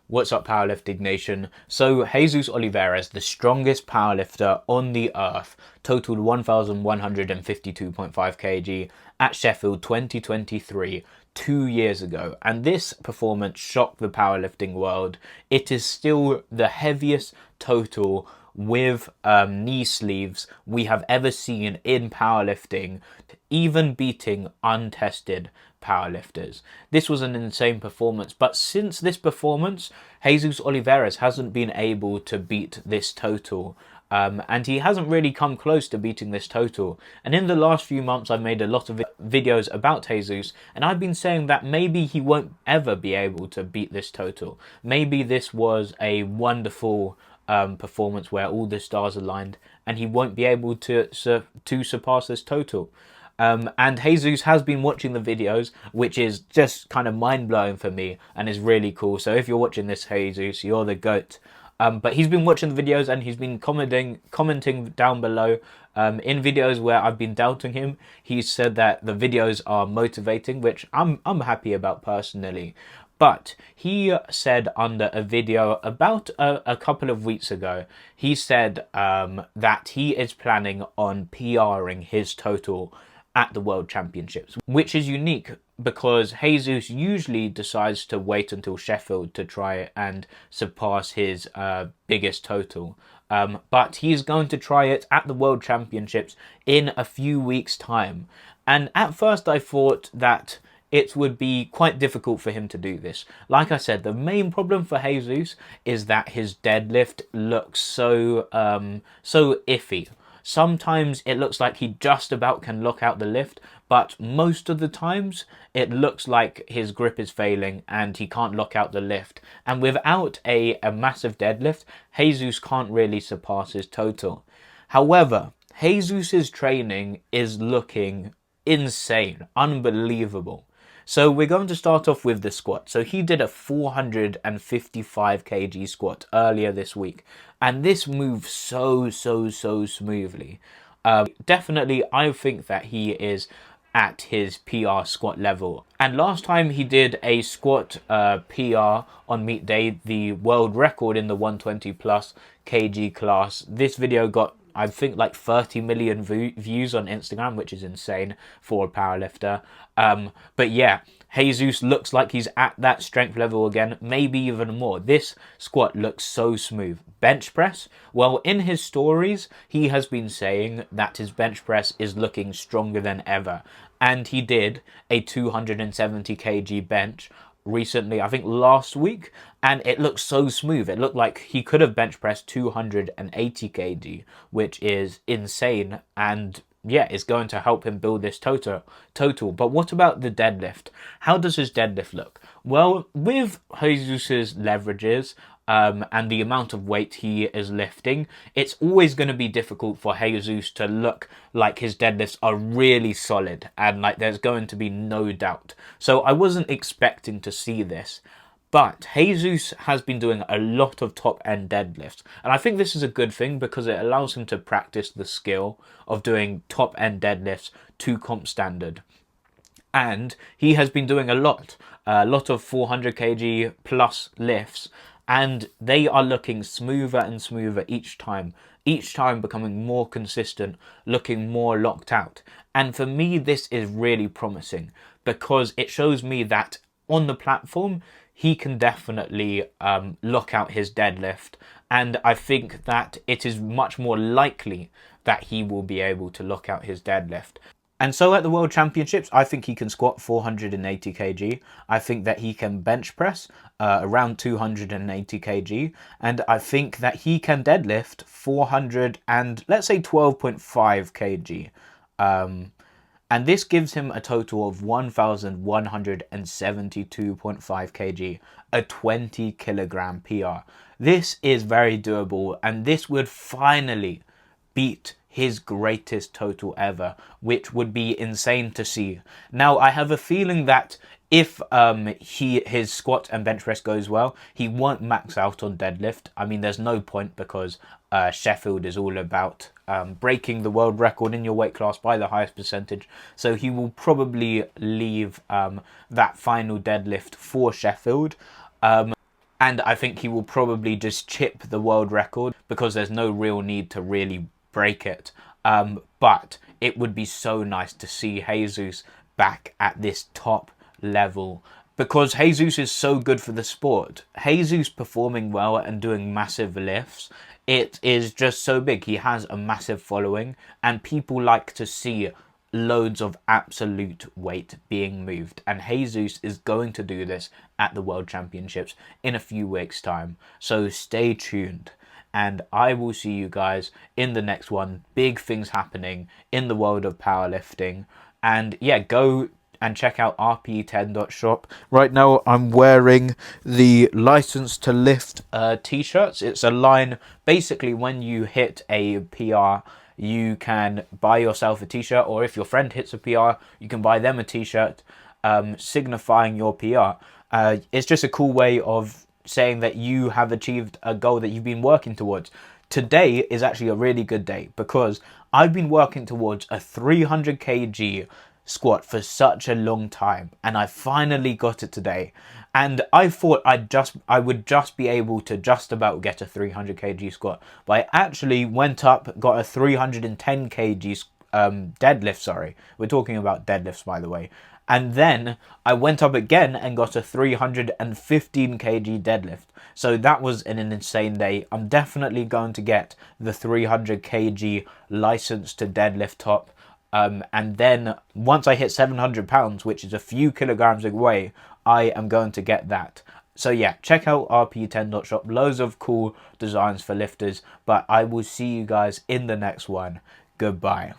What's up, Powerlifting Nation? So, Jesus Olivares, the strongest powerlifter on the earth, totaled 1,152.5 kg at Sheffield 2023, 2 years ago. And this performance shocked the powerlifting world. It is still the heaviest total with knee sleeves we have ever seen in powerlifting, even beating untested powerlifters. This was an insane performance, but since this performance, Jesus Olivares hasn't been able to beat this total. And he hasn't really come close to beating this total. And in the last few months, I've made a lot of videos about Jesus, and I've been saying that maybe he won't ever be able to beat this total. Maybe this was a wonderful performance where all the stars aligned, and he won't be able to surpass this total. And Jesus has been watching the videos, which is just kind of mind-blowing for me and is really cool. So if you're watching this, Jesus, you're the GOAT. But he's been watching the videos and he's been commenting down below in videos where I've been doubting him. He said that the videos are motivating, which I'm happy about personally. But he said under a video about a couple of weeks ago, he said that he is planning on PRing his total at the World Championships, which is unique because Jesus usually decides to wait until Sheffield to try and surpass his biggest total. But he's going to try it at the World Championships in a few weeks' time. And at first I thought that it would be quite difficult for him to do this. Like I said, the main problem for Jesus is that his deadlift looks so iffy. Sometimes it looks like he just about can lock out the lift, but most of the times it looks like his grip is failing and he can't lock out the lift. And without a massive deadlift, Jesus can't really surpass his total. However, Jesus's training is looking insane, unbelievable. So we're going to start off with the squat. So he did a 455 kg squat earlier this week, and this moves so smoothly. Definitely, I think that he is at his PR squat level. And last time he did a squat PR on meet day, the world record in the 120 plus kg class. This video got, I think, like 30 million views on Instagram, which is insane for a powerlifter. But yeah, Jesus looks like he's at that strength level again, maybe even more. This squat looks so smooth. Bench press, well, in his stories, he has been saying that his bench press is looking stronger than ever. And he did a 270 kg bench recently, I think last week, and it looked so smooth. It looked like he could have bench pressed 280 kg, which is insane, and yeah, it's going to help him build this total. But what about the deadlift? How does his deadlift look? Well, with Jesus's leverages and the amount of weight he is lifting, it's always going to be difficult for Jesus to look like his deadlifts are really solid and like there's going to be no doubt. So I wasn't expecting to see this. But Jesus has been doing a lot of top-end deadlifts. And I think this is a good thing because it allows him to practice the skill of doing top-end deadlifts to comp standard. And he has been doing a lot of 400 kg plus lifts. And they are looking smoother and smoother each time becoming more consistent, looking more locked out. And for me, this is really promising because it shows me that on the platform, he can definitely lock out his deadlift. And I think that it is much more likely that he will be able to lock out his deadlift. And so at the World Championships, I think he can squat 480 kg. I think that he can bench press around 280 kg. And I think that he can deadlift 400 and let's say 12.5 kg. And this gives him a total of 1,172.5 kg, a 20 kilogram PR. This is very doable, and this would finally beat his greatest total ever, which would be insane to see. Now, I have a feeling that if his squat and bench press goes well, he won't max out on deadlift. I mean, there's no point because Sheffield is all about breaking the world record in your weight class by the highest percentage. So he will probably leave that final deadlift for Sheffield. And I think he will probably just chip the world record because there's no real need to really break it. But it would be so nice to see Jesus back at this top level because Jesus is so good for the sport. Jesus performing well and doing massive lifts, it is just so big. He has a massive following and people like to see loads of absolute weight being moved, and Jesus is going to do this at the World Championships in a few weeks time, so stay tuned and I will see you guys in the next one. Big things happening in the world of powerlifting, and yeah, go and check out rpe10.shop. Right now I'm wearing the License to Lift t-shirts. It's a line, basically when you hit a PR, you can buy yourself a t-shirt, or if your friend hits a PR, you can buy them a t-shirt signifying your PR. It's just a cool way of saying that you have achieved a goal that you've been working towards. Today is actually a really good day because I've been working towards a 300 kg squat for such a long time, and I finally got it today. And I thought I would just be able to just about get a 300 kg squat, but I actually went up, got a 310 kg deadlift. Sorry, we're talking about deadlifts, by the way. And then I went up again and got a 315 kg deadlift. So that was an insane day. I'm definitely going to get the 300 kg license to deadlift top. And then once I hit 700 pounds, which is a few kilograms away, I am going to get that. So yeah, check out rpe10.shop. Loads of cool designs for lifters. But I will see you guys in the next one. Goodbye.